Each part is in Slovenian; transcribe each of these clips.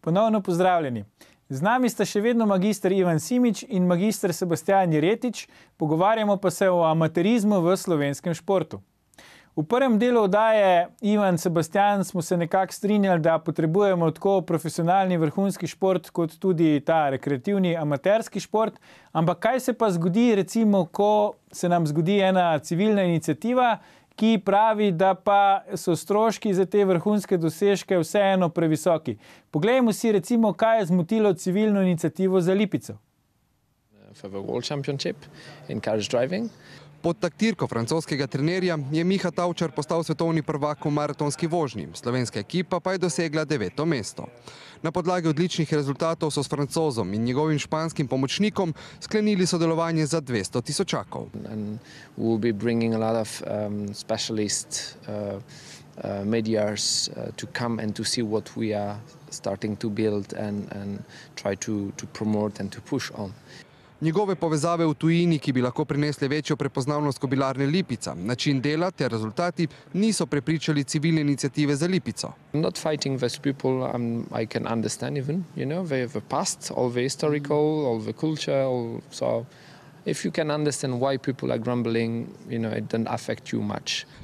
Ponovno pozdravljeni. Z nami sta še vedno magister Ivan Simič in magister Sebastijan Jeretič, pogovarjamo pa se o amaterizmu v slovenskem športu. V prvem delu oddaje Ivan, Sebastijan smo se nekako strinjali, da potrebujemo tako profesionalni vrhunski šport, kot tudi ta rekreativni amaterski šport. Ampak kaj se pa zgodi, recimo, ko se nam zgodi ena civilna iniciativa, ki pravi, da pa so stroški za te vrhunske dosežke vseeno previsoki. Poglejmo si recimo, kaj je zmotilo civilno inicijativo za Lipico. Pod taktirko francoskega trenerja je Miha Tavčar postal svetovni prvak v maratonski vožnji, slovenska ekipa pa je dosegla 9. mesto. Na podlagi odličnih rezultatov so s Francozom in njegovim španskim pomočnikom sklenili sodelovanje za 200 tisočakov. Njegove povezave v tujini, ki bi lahko prinesle večjo prepoznavnost Kobilarne Lipica, način dela ter rezultati niso prepričali civilne iniciative za Lipico.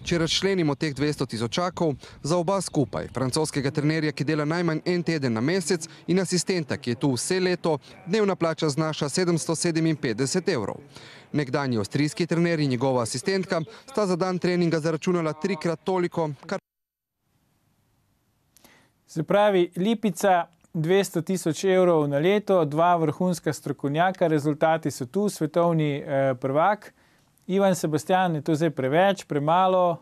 Če razčlenimo teh 200 tisočakov, za oba skupaj, francoskega trenerja, ki dela najmanj en teden na mesec, in asistenta, ki je tu vse leto, dnevna plača znaša 757 evrov. Nekdanji avstrijski trener in njegova asistentka sta za dan treninga zaračunala 3-krat toliko, kar... Se pravi, Lipica 200 tisoč evrov na leto, 2 vrhunska strokovnjaka, rezultati so tu, svetovni prvak. Ivan, Sebastijan, je to zdaj preveč, premalo?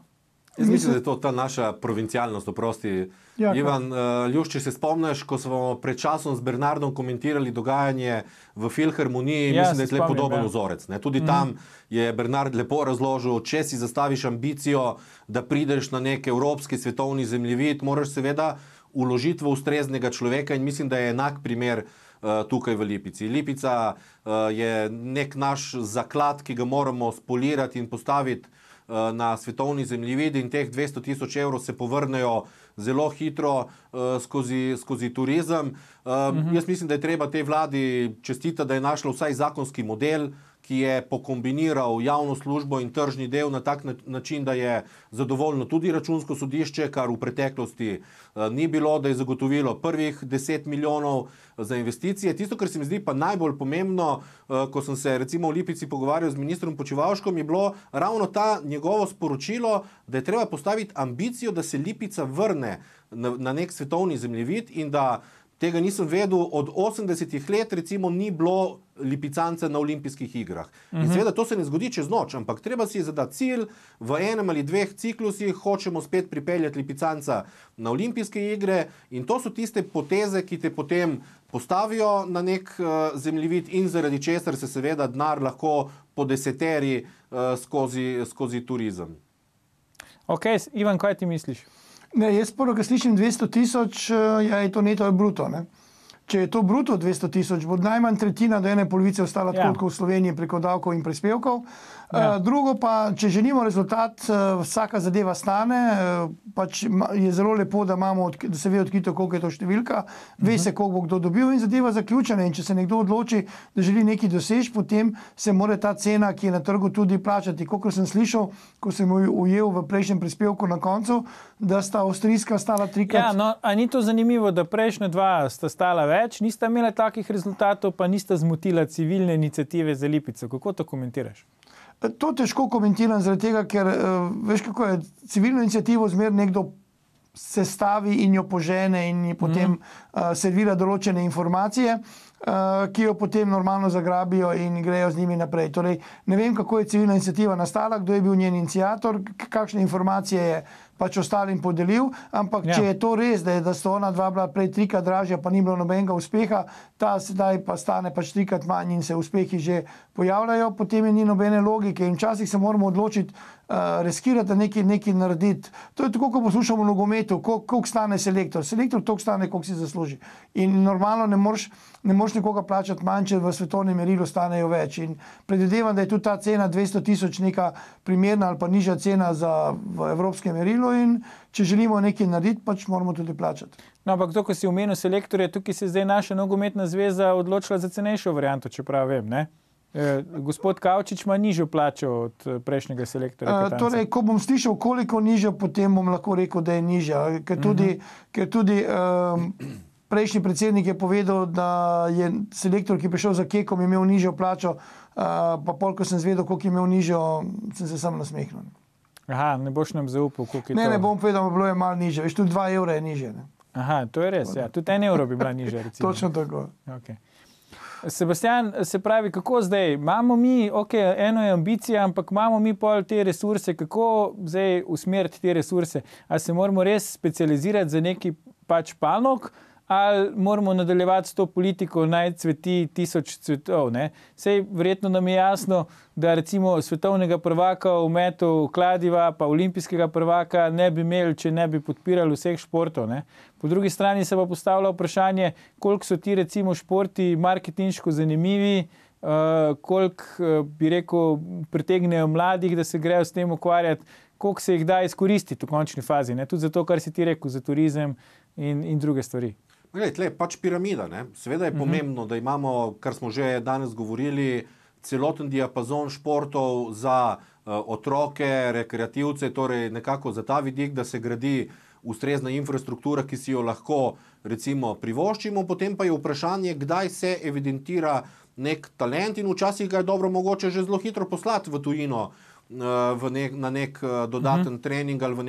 Jaz mislim, da je to ta naša provincialnost, oprosti. Ja, Ivan, Ljuš, če se spomniš, ko smo pred časom z Bernardom komentirali dogajanje v Filharmoniji, ja, mislim, da je tle podoben vzorec. Ne? Tudi tam je Bernard lepo razložil, če si zastaviš ambicijo, da prideš na nek evropski svetovni zemljevid, moraš seveda vložiti v ustreznega človeka in mislim, da je enak primer tukaj v Lipici. Lipica je nek naš zaklad, ki ga moramo spolirati in postaviti na svetovni zemljevid in teh 200 tisoč evrov se povrnejo zelo hitro skozi turizem. Jaz mislim, da je treba tej vladi čestitati, da je našla vsaj zakonski model, ki je pokombiniral javno službo in tržni del na tak način, da je zadovoljno tudi računsko sodišče, kar v preteklosti ni bilo, da je zagotovilo prvih 10 milijonov za investicije. Tisto, kar se mi zdi pa najbolj pomembno, ko sem se recimo v Lipici pogovarjal z ministrom Počivalškom, je bilo ravno ta njegovo sporočilo, da je treba postaviti ambicijo, da se Lipica vrne na nek svetovni zemljevid in da tega nisem vedel, od 80 let recimo ni bilo Lipicanca na olimpijskih igrah. In seveda to se ne zgodi čez noč, ampak treba si zadati cilj, v enem ali 2 ciklusih hočemo spet pripeljati Lipicanca na olimpijske igre in to so tiste poteze, ki te potem postavijo na nek zemljevid in zaradi česar se seveda denar lahko podeseteri skozi turizem. Ok, Ivan, kaj ti misliš? Ne, jaz prvo, ko slišim 200 tisoč, je to neto, je bruto. Ne? Če je to bruto 200 tisoč, bo najmanj tretjina do ene polovice ostala tako kot v Sloveniji preko davkov in prispevkov. Drugo pa, če želimo rezultat, vsaka zadeva stane, pač je zelo lepo, da se ve odkrito, koliko je to številka, ve se, koliko bo kdo dobil in zadeva zaključena. In če se nekdo odloči, da želi nekaj doseči, potem se mora ta cena, ki je na trgu, tudi plačati. Kolikor sem slišal, ko sem ujel v prejšnjem prispevku na koncu, da sta avstrijska stala 3-krat. Ja, no, a ni to zanimivo, da prejšnja 2 sta stala več, nista imela takih rezultatov, pa nista zmotila civilne iniciative za Lipico. Kako to komentiraš? To težko komentiram zaradi tega, ker veš, kako je civilno inicijativo zmer nekdo sestavi in jo požene in ji potem servira določene informacije, ki jo potem normalno zagrabijo in grejo z njimi naprej. Torej, ne vem, kako je civilna inicijativa nastala, kdo je bil njen iniciator, kakšne informacije je pač ostalim podelil, ampak če je to res, da so ona 2 bila prej 3-krat dražja, pa ni bilo nobenega uspeha, ta sedaj pa stane pač 3-krat manj in se uspehi že pojavljajo, potem je ni nobene logike in včasih se moramo odločiti, riskirati, da nekaj narediti. To je tako, ko poslušamo v nogometu, koliko stane selektor. Selektor toliko stane, koliko si zasluži. In normalno ne moreš moraš nekoga plačati manj, če v svetovnem merilu stanejo več. In predvidevam, da je tudi ta cena 200 000 neka primerna ali pa nižja cena v evropskem merilu in če želimo nekaj narediti, pač moramo tudi plačati. No, ampak to, ko si omenil selektorje, tukaj se zdaj naša nogometna zveza odločila za cenejšo varianto, čeprav vem, ne? Gospod Kavčič ima nižjo plačo od prejšnjega selektorja. Torej, ko bom slišal, koliko nižjo, potem bom lahko rekel, da je nižja. Ker tudi prejšnji predsednik je povedal, da je selektor, ki je prišel za Kekom, imel nižjo plačo, pa pol, ko sem zvedel, koliko je imel nižjo, sem se sam nasmehnil. Aha, ne boš nam zaupal, koliko je to? Ne bom povedal, bilo je malo nižje. Veš, tudi 2 evra je nižje. Ne? Aha, to je res, ja. Tudi 1 evro bi bila nižja, recimo. Točno tako. Okay. Sebastian, se pravi, kako zdaj? Imamo mi, eno je ambicija, ampak imamo mi pol te resurse, kako zdaj usmeriti te resurse? Ali se moramo res specializirati za neki pač panog, ali moramo nadaljevati s to politiko, naj cveti 1000 cvetov, ne? Sej verjetno nam je jasno, da recimo svetovnega prvaka v metu kladiva, pa olimpijskega prvaka ne bi imeli, če ne bi podpirali vseh športov, ne? Po drugi strani se pa postavlja vprašanje, koliko so ti recimo športi marketinško zanimivi, koliko bi rekel pritegnejo mladih, da se grejo s tem ukvarjati, koliko se jih da izkoristiti v končni fazi, ne? Tudi za to, kar si ti rekel, za turizem in druge stvari. Glej, tle, pač piramida, ne? Seveda je pomembno, da imamo, kar smo že danes govorili, celoten diapazon športov za otroke, rekreativce, torej nekako za ta vidik, da se gradi ustrezna infrastruktura, ki si jo lahko recimo privoščimo, potem pa je vprašanje, kdaj se evidentira nek talent in včasih ga je dobro mogoče že zelo hitro poslati v tujino, na nek dodaten trening ali v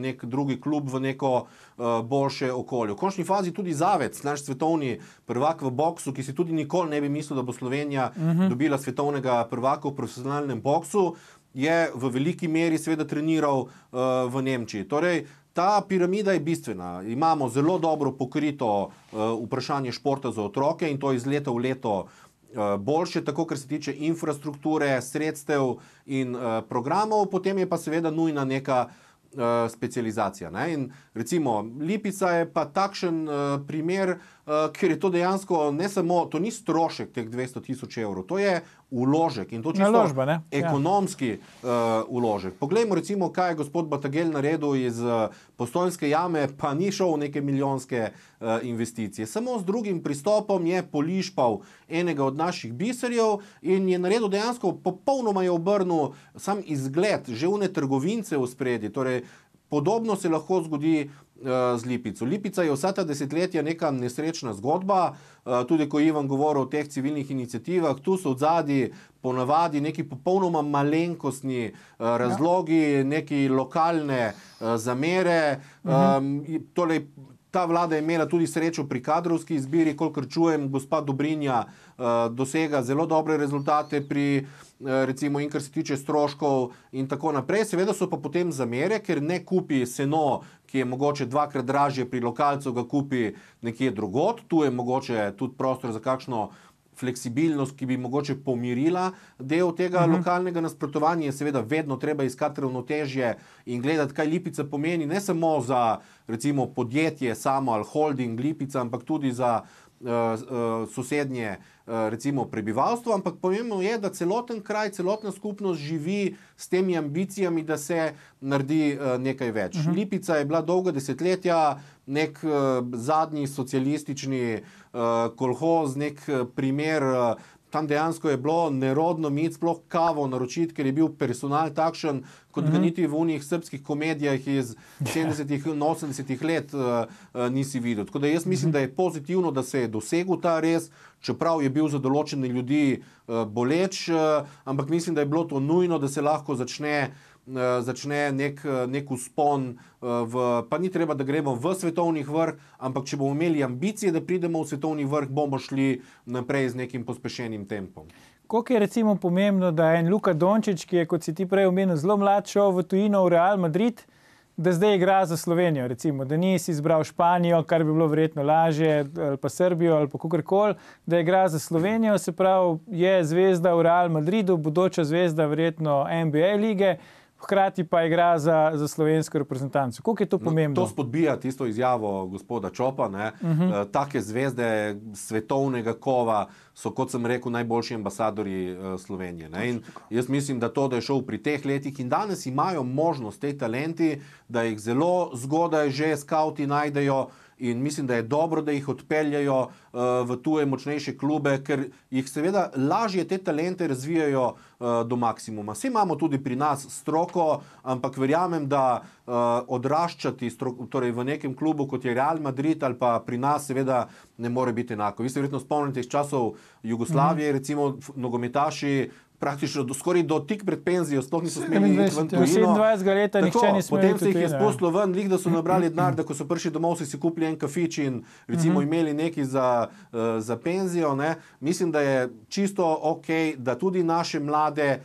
nek drugi klub, v neko boljše okolje. V končni fazi tudi Zavec, naš svetovni prvak v boksu, ki si tudi nikoli ne bi mislil, da bo Slovenija dobila svetovnega prvaka v profesionalnem boksu, je v veliki meri seveda treniral v Nemčiji. Torej, ta piramida je bistvena. Imamo zelo dobro pokrito vprašanje športa za otroke in to iz leta v leto boljše, tako kar se tiče infrastrukture, sredstev in programov, potem je pa seveda nujna neka specializacija. Ne? In recimo Lipica je pa takšen primer, ker je to dejansko ne samo, to ni strošek teh 200 000 evrov, to je vložek in to čisto naložba, ekonomski vložek. Poglejmo recimo, kaj je gospod Batagel naredil iz Postojnske jame, pa ni šel v neke milijonske investicije. Samo z drugim pristopom je polišpal enega od naših biserjev in je naredil dejansko, popolnoma je obrnil sam izgled, že une trgovince v spredi. Torej, podobno se lahko zgodi z Lipico. Lipica je vsa ta desetletja neka nesrečna zgodba, tudi ko Ivan govoril o teh civilnih iniciativah, tu so odzadi ponavadi neki popolnoma malenkostni razlogi, neki lokalne zamere. Torej, ta vlada je imela tudi srečo pri kadrovski izbiri, kolikor čujem, gospa Dobrinja dosega zelo dobre rezultate pri recimo in kar se tiče stroškov in tako naprej. Seveda so pa potem zamere, ker ne kupi seno, ki je mogoče 2-krat dražje pri lokalcu, ga kupi nekje drugod. Tu je mogoče tudi prostor za kakšno fleksibilnost, ki bi mogoče pomirila del tega lokalnega nasprotovanja. Seveda vedno treba iskati ravnotežje in gledati, kaj Lipica pomeni, ne samo za recimo podjetje samo ali holding Lipica, ampak tudi za sosednje recimo prebivalstvo, ampak pomembno je, da celoten kraj, celotna skupnost živi s temi ambicijami, da se naredi nekaj več. Lipica je bila dolga desetletja nek zadnji socialistični kolhoz, nek primer. Tam dejansko je bilo nerodno imeti sploh kavo naročiti, ker je bil personal takšen, kot ga niti v unih srbskih komedijah iz 70-ih in 80-ih let nisi videl. Tako da jaz mislim, da je pozitivno, da se je dosegel ta res, čeprav je bil za določene ljudi boleč, ampak mislim, da je bilo to nujno, da se lahko začne nek vzpon, pa ni treba, da gremo v svetovnih vrh, ampak če bomo imeli ambicije, da pridemo v svetovni vrh, bomo šli naprej z nekim pospešenim tempom. Koliko je recimo pomembno, da en Luka Dončić, ki je, kot si ti prej omenil, zelo mlad, šel v tujino v Real Madrid, da zdaj igra za Slovenijo, recimo, da nisi izbral Španijo, kar bi bilo verjetno lažje, ali pa Srbijo, ali pa kakorkoli, da igra za Slovenijo, se pravi, je zvezda v Real Madridu, bodoča zvezda verjetno NBA lige, hkrati pa igra za slovensko reprezentanco. Koliko je to pomembno? To spodbija tisto izjavo gospoda Čopa. Take zvezde svetovnega kova so, kot sem rekel, najboljši ambasadori Slovenije. In jaz mislim, da to, da je šel pri teh letih in danes imajo možnost te talenti, da jih zelo zgodaj že skauti najdejo, in mislim, da je dobro, da jih odpeljajo v tuje močnejše klube, ker jih seveda lažje te talente razvijajo do maksimuma. Vsi imamo tudi pri nas stroko, ampak verjamem, da odraščati torej v nekem klubu, kot je Real Madrid, ali pa pri nas seveda ne more biti enako. Vi se verjetno spomnite iz časov Jugoslavije, recimo nogometaši praktično skoraj do tik pred penzijo, sploh niso smeli iti ven tujino. 27 leta nihče ni smel. Potem se jih je spustilo ven, lih, da so nabrali denar, da ko so prišli domov, si kupili en kafič in recimo imeli neki za penzijo. Mislim, da je čisto ok, da tudi naše mlade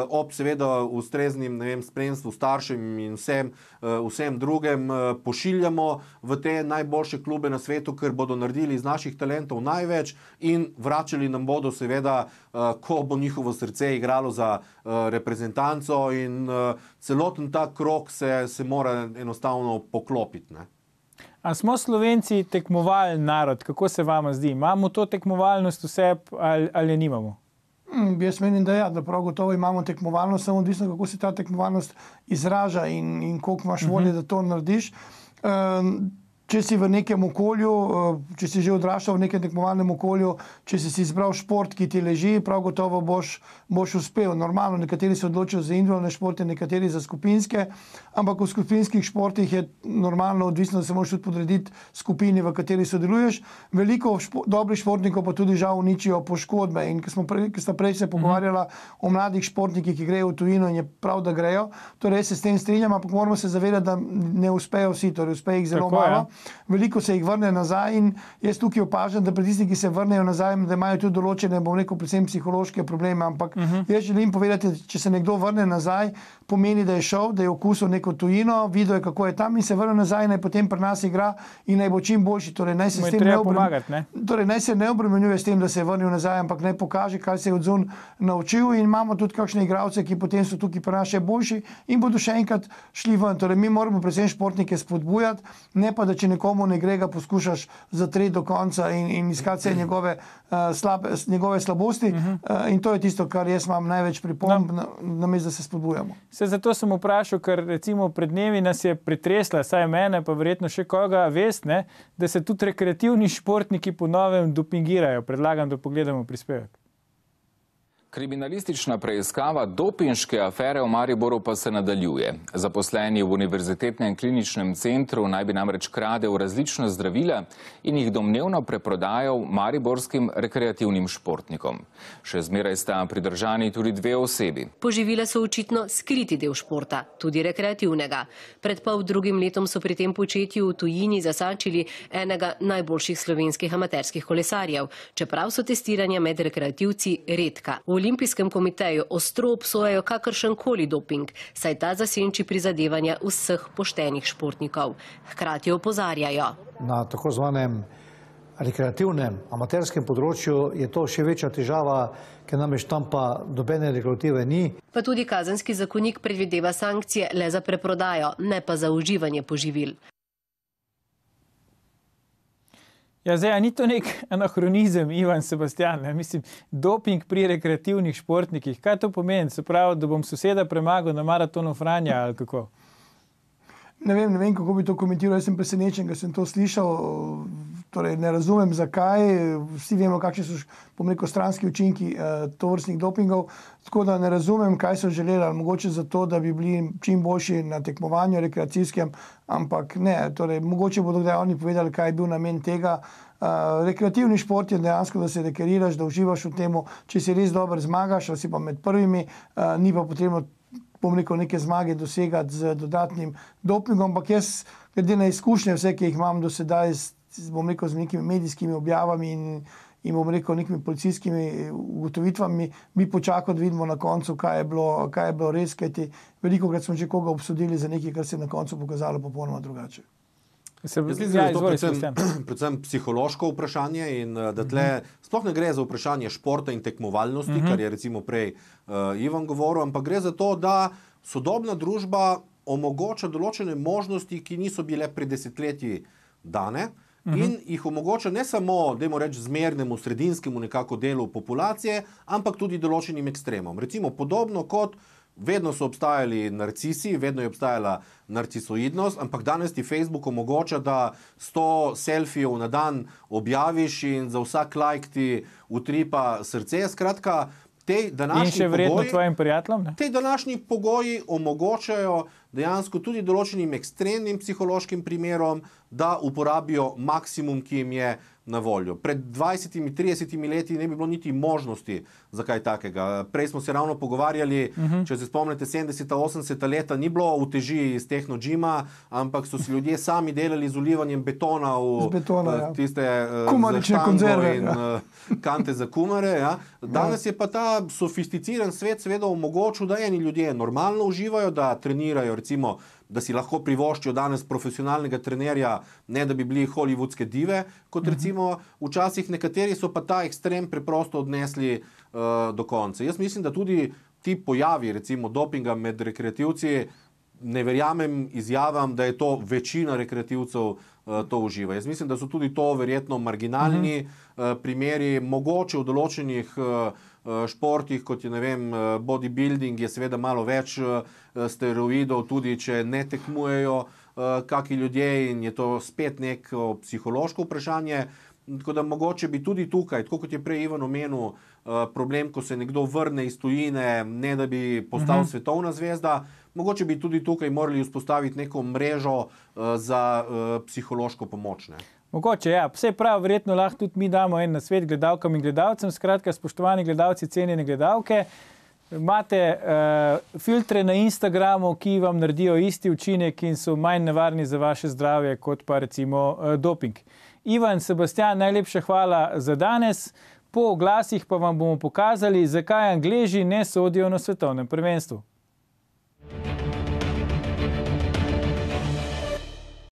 ob seveda ustreznim spremstvu staršem in vsem drugem pošiljamo v te najboljše klube na svetu, ker bodo naredili iz naših talentov največ in vračali nam bodo seveda, ko bo njihovo srce igralo za reprezentanco, in celoten ta krog se mora enostavno poklopiti. A smo Slovenci tekmovalen narod? Kako se vama zdi? Imamo to tekmovalnost vse ali nimamo? Jaz menim, da prav gotovo imamo tekmovalnost, samo odvisno, kako se ta tekmovalnost izraža in koliko imaš volje, da to narediš. Če si v nekem okolju, če si že odraščal v nekem tekmovalnem okolju, če si izbral šport, ki ti leži, prav gotovo boš uspel. Normalno, nekateri se odločijo za individualne športe, nekateri za skupinske, ampak v skupinskih športih je normalno odvisno, da se moraš tudi podrediti skupini, v kateri sodeluješ. Veliko dobrih športnikov pa tudi žal uničijo poškodbe. In ko sta prej se pogovarjala o mladih športnikih, ki grejo v tujino, in je prav, da grejo, torej se s tem strinjam, ampak moramo se zavedati, da ne uspejo vsi, torej uspe jih zelo malo. Veliko se jih vrne nazaj in jaz tukaj opažam, da pri tistih, ki se vrnejo nazaj, da imajo tudi določene, bom rekel, predvsem psihološke probleme, ampak jaz želim povedati, če se nekdo vrne nazaj, pomeni, da je šel, da je okusil neko tujino, videl je, kako je tam in se vrne nazaj, naj potem pri nas igra in naj bo čim boljši. Torej, naj se s tem naj se ne obremenjuje s tem, da se je vrnil nazaj, ampak naj pokaže, kaj se je odzun naučil, in imamo tudi kakšne igralce, ki potem so tukaj pri nas še boljši in bodo še enkrat šli ven. Torej, mi moramo predvsem športnike spodbujati, ne pa, da če nekomu ne gre, ga poskušaš zatreti do konca in iskati vse njegove slabosti. In to je tisto, kar jaz imam največ pripomb, namesto da se spodbujamo. Zato sem vprašal, ker recimo pred dnevi nas je pretresla, saj mene, pa verjetno še koga vest, da se tudi rekreativni športniki po novem dopingirajo. Predlagam, da pogledamo prispevek. Kriminalistična preiskava dopinške afere v Mariboru pa se nadaljuje. Zaposleni v Univerzitetnem kliničnem centru naj bi namreč kradel različna zdravila in jih domnevno preprodajal mariborskim rekreativnim športnikom. Še zmeraj sta pridržani tudi 2 osebi. Poživila so očitno skriti del športa, tudi rekreativnega. Pred poldrugim letom so pri tem početju v tujini zasačili enega najboljših slovenskih amaterskih kolesarjev, čeprav so testiranja med rekreativci redka. V Olimpijskem komiteju ostro obsojajo kakršenkoli doping, saj ta zasenči prizadevanja vseh poštenih športnikov. Hkrati opozarjajo. Na tako zvanem rekreativnem, amaterskem področju je to še večja težava, ker namreč tam pa nobene regulative ni. Pa tudi kazenski zakonik predvideva sankcije le za preprodajo, ne pa za uživanje poživil. Ja, zdaj, ni to nek anahronizem, Ivan Sebastian, mislim, doping pri rekreativnih športnikih, kaj to pomeni? Se pravi, da bom soseda premagal na maratonu Franja ali kako? Ne vem, kako bi to komentiral, jaz sem presenečen, ker sem to slišal, torej ne razumem zakaj, vsi vemo, kakšni so, bom rekel, stranski učinki tovrstnih dopingov, tako da ne razumem, kaj so želeli, mogoče zato, da bi bili čim boljši na tekmovanju rekreacijskem, ampak ne, torej mogoče bodo kdaj oni povedali, kaj je bil namen tega. Rekreativni šport je dejansko, da se rekreiraš, da uživaš v temu, če si res dober zmagaš, ali si pa med prvimi, ni pa potrebno, bom rekel, neke zmage dosegati z dodatnim dopingom, ampak jaz, glede na izkušnje vse, ki jih imam do sedaj, bom rekel, z nekimi medijskimi objavami in bom rekel, nekimi policijskimi ugotovitvami, bi počakal, da vidimo na koncu, kaj je bilo res, kajti velikokrat smo že koga obsodili za nekaj, kar se je na koncu pokazalo popolnoma drugače. Predvsem psihološko vprašanje in da tle sploh ne gre za vprašanje športa in tekmovalnosti, kar je recimo prej Ivan govoril, ampak gre za to, da sodobna družba omogoča določene možnosti, ki niso bile pred desetletji dane, in jih omogoča ne samo, dajmo reči, zmernemu, sredinskemu nekako delu populacije, ampak tudi določenim ekstremom. Recimo podobno kot vedno so obstajali narcisi, vedno je obstajala narcisoidnost, ampak danes ti Facebook omogoča, da 100 selfijev na dan objaviš in za vsak like ti utripa srce. Skratka, in še verjetno tvojim prijateljem? Te današnji pogoji omogočajo dejansko tudi določenim ekstremnim psihološkim primerom, da uporabijo maksimum, ki jim je na voljo. Pred 20-30 leti ne bi bilo niti možnosti za kaj takega. Prej smo se ravno pogovarjali, če se spomnite, 70-80 leta ni bilo uteži iz tehnodžima, ampak so si ljudje sami delali z ulivanjem betona v tiste kumarične konzerve in kante za kumare. Ja. Danes je pa ta sofisticiran svet seveda omogočil, da eni ljudje normalno uživajo, da trenirajo, recimo, da si lahko privoščijo danes profesionalnega trenerja, ne da bi bili hollywoodske dive, kot recimo včasih nekateri so pa ta ekstrem preprosto odnesli do konca. Jaz mislim, da tudi ti pojavi, recimo dopinga med rekreativci, ne verjamem izjavam, da je to večina rekreativcev to uživa. Jaz mislim, da so tudi to verjetno marginalni primeri, mogoče v določenih športih, kot je, ne vem, bodybuilding, je seveda malo več steroidov, tudi če ne tekmujejo kaki ljudje in je to spet neko psihološko vprašanje. Tako da mogoče bi tudi tukaj, tako kot je prej Ivan omenil, problem, ko se nekdo vrne iz tujine, ne da bi postal svetovna zvezda, mogoče bi tudi tukaj morali vzpostaviti neko mrežo za psihološko pomoč. Ne? Mogoče, ja. Vse prav, verjetno lahko tudi mi damo en nasvet gledalkam in gledalcem. Skratka, spoštovani gledalci, cenjene gledalke, imate filtre na Instagramu, ki vam naredijo isti učinek in so manj nevarni za vaše zdravje, kot pa recimo doping. Ivan, Sebastian, najlepša hvala za danes. Po oglasih pa vam bomo pokazali, zakaj Angleži ne sodijo na svetovnem prvenstvu.